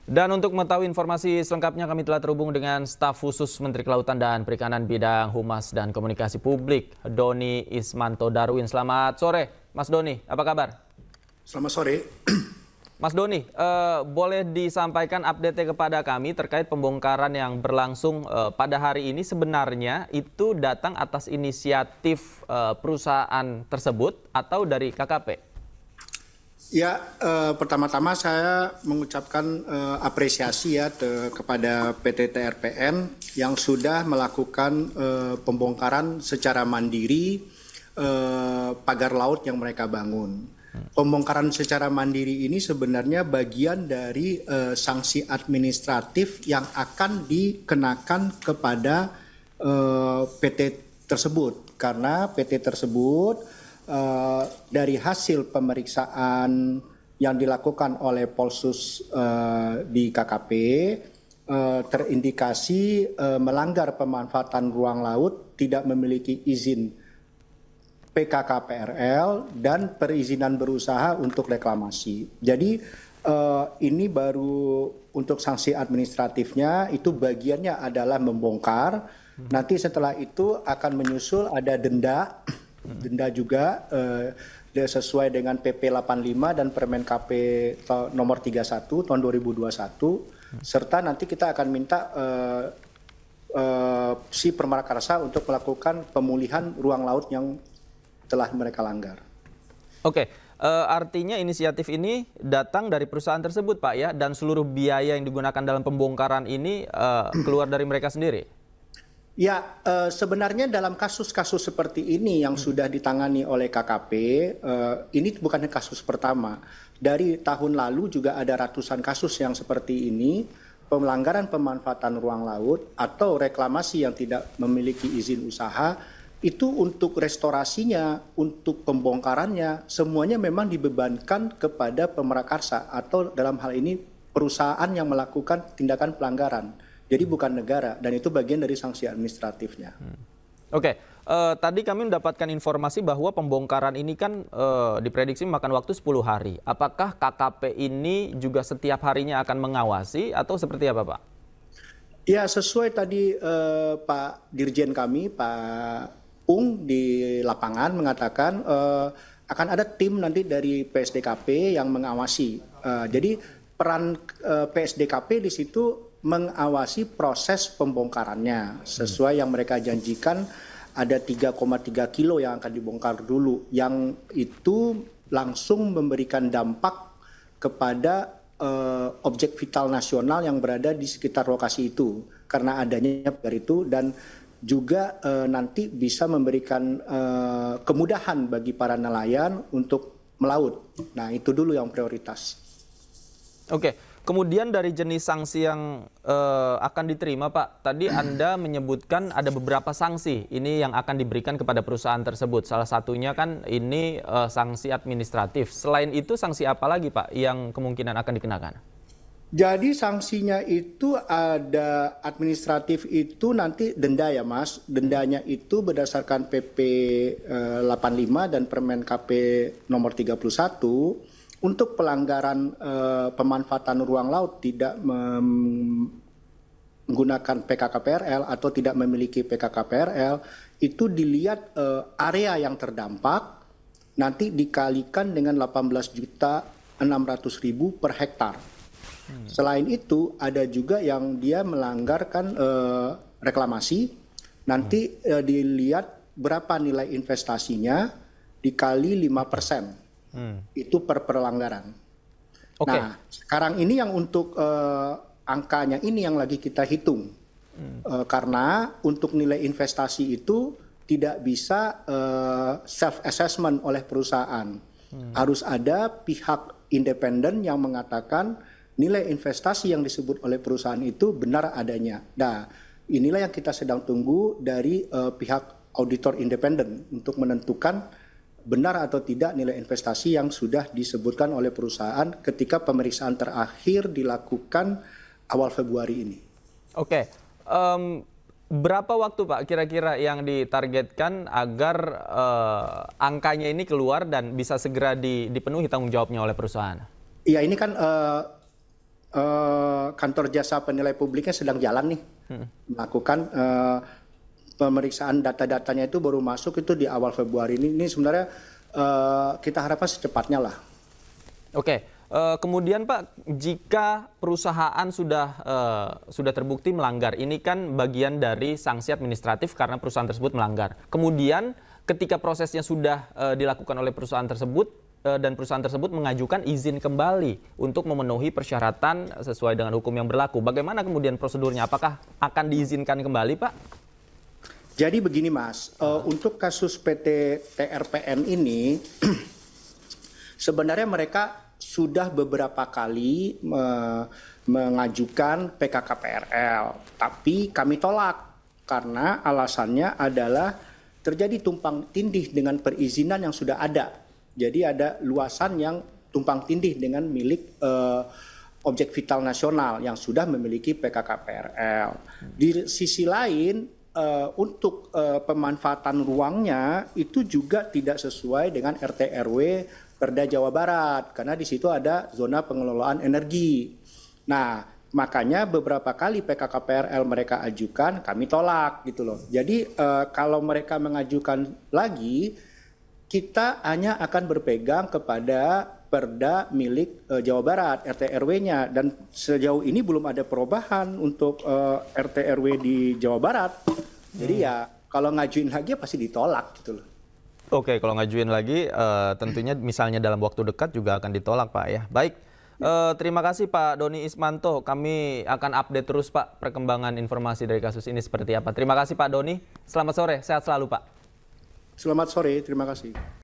Dan untuk mengetahui informasi selengkapnya kami telah terhubung dengan staf khusus Menteri Kelautan dan Perikanan bidang Humas dan Komunikasi Publik, Doni Ismanto Darwin. Selamat sore, Mas Doni. Apa kabar? Selamat sore. Mas Doni, boleh disampaikan update kepada kami terkait pembongkaran yang berlangsung pada hari ini sebenarnya itu datang atas inisiatif perusahaan tersebut atau dari KKP? Ya, pertama-tama saya mengucapkan apresiasi ya kepada PT TRPN yang sudah melakukan pembongkaran secara mandiri pagar laut yang mereka bangun. Pembongkaran secara mandiri ini sebenarnya bagian dari sanksi administratif yang akan dikenakan kepada PT tersebut karena PT tersebut dari hasil pemeriksaan yang dilakukan oleh Polsus di KKP terindikasi melanggar pemanfaatan ruang laut, tidak memiliki izin PKKPRL dan perizinan berusaha untuk reklamasi. Jadi ini baru untuk sanksi administratifnya, itu bagiannya adalah membongkar. Nanti setelah itu akan menyusul ada denda juga sesuai dengan PP 85 dan Permen KP nomor 31 tahun 2021, serta nanti kita akan minta si Permarakarsa untuk melakukan pemulihan ruang laut yang telah mereka langgar. Oke, artinya inisiatif ini datang dari perusahaan tersebut, Pak, ya, dan seluruh biaya yang digunakan dalam pembongkaran ini keluar dari mereka sendiri? Ya, sebenarnya dalam kasus-kasus seperti ini yang sudah ditangani oleh KKP, ini bukan kasus pertama. Dari tahun lalu juga ada ratusan kasus yang seperti ini, pelanggaran pemanfaatan ruang laut atau reklamasi yang tidak memiliki izin usaha, itu untuk restorasinya, untuk pembongkarannya, semuanya memang dibebankan kepada Pemrakarsa atau dalam hal ini perusahaan yang melakukan tindakan pelanggaran. Jadi bukan negara, dan itu bagian dari sanksi administratifnya. Oke, tadi kami mendapatkan informasi bahwa pembongkaran ini kan diprediksi memakan waktu 10 hari. Apakah KKP ini juga setiap harinya akan mengawasi atau seperti apa, Pak? Ya, sesuai tadi Pak Dirjen kami, Pak Ung di lapangan mengatakan akan ada tim nanti dari PSDKP yang mengawasi. Jadi peran PSDKP di situ mengawasi proses pembongkarannya sesuai yang mereka janjikan. Ada 3,3 kilo yang akan dibongkar dulu, yang itu langsung memberikan dampak kepada objek vital nasional yang berada di sekitar lokasi itu karena adanya pagar itu, dan juga nanti bisa memberikan kemudahan bagi para nelayan untuk melaut. Nah, itu dulu yang prioritas. Oke, kemudian dari jenis sanksi yang akan diterima, Pak, tadi Anda menyebutkan ada beberapa sanksi ini yang akan diberikan kepada perusahaan tersebut. Salah satunya kan ini sanksi administratif. Selain itu sanksi apa lagi, Pak, yang kemungkinan akan dikenakan? Jadi sanksinya itu ada administratif itu nanti denda ya Mas. Dendanya itu berdasarkan PP 85 dan Permen KP nomor 31 untuk pelanggaran pemanfaatan ruang laut tidak menggunakan PKKPRL atau tidak memiliki PKKPRL, itu dilihat area yang terdampak nanti dikalikan dengan 18.600.000 per hektar. Selain itu ada juga yang dia melanggarkan reklamasi, nanti dilihat berapa nilai investasinya dikali 5%, itu per pelanggaran. Okay. Nah sekarang ini yang untuk angkanya ini yang lagi kita hitung, karena untuk nilai investasi itu tidak bisa self assessment oleh perusahaan, harus ada pihak independen yang mengatakan nilai investasi yang disebut oleh perusahaan itu benar adanya. Nah, inilah yang kita sedang tunggu dari pihak auditor independen untuk menentukan benar atau tidak nilai investasi yang sudah disebutkan oleh perusahaan ketika pemeriksaan terakhir dilakukan awal Februari ini. Oke, berapa waktu Pak kira-kira yang ditargetkan agar angkanya ini keluar dan bisa segera dipenuhi tanggung jawabnya oleh perusahaan? Iya, ini kan kantor jasa penilai publiknya sedang jalan nih, melakukan pemeriksaan data-datanya itu baru masuk itu di awal Februari ini. Ini sebenarnya kita harapkan secepatnya lah. Oke, kemudian Pak, jika perusahaan sudah terbukti melanggar, ini kan bagian dari sanksi administratif karena perusahaan tersebut melanggar. Kemudian ketika prosesnya sudah dilakukan oleh perusahaan tersebut dan perusahaan tersebut mengajukan izin kembali untuk memenuhi persyaratan sesuai dengan hukum yang berlaku, bagaimana kemudian prosedurnya? Apakah akan diizinkan kembali, Pak? Jadi begini Mas, untuk kasus PT TRPN ini sebenarnya mereka sudah beberapa kali mengajukan PKKPRL, tapi kami tolak karena alasannya adalah terjadi tumpang tindih dengan perizinan yang sudah ada. Jadi ada luasan yang tumpang tindih dengan milik objek vital nasional yang sudah memiliki PKKPRL. Di sisi lain, untuk pemanfaatan ruangnya itu juga tidak sesuai dengan RT RW Perda Jawa Barat karena di situ ada zona pengelolaan energi. Nah, makanya beberapa kali PKKPRL mereka ajukan kami tolak gitu loh. Jadi kalau mereka mengajukan lagi, kita hanya akan berpegang kepada Perda milik Jawa Barat, RT RW-nya, dan sejauh ini belum ada perubahan untuk RT RW di Jawa Barat. Jadi ya kalau ngajuin lagi pasti ditolak gitu loh. Oke, kalau ngajuin lagi tentunya misalnya dalam waktu dekat juga akan ditolak, Pak ya. Baik, terima kasih Pak Doni Ismanto. Kami akan update terus Pak perkembangan informasi dari kasus ini seperti apa. Terima kasih Pak Doni. Selamat sore, sehat selalu Pak. Selamat sore, terima kasih.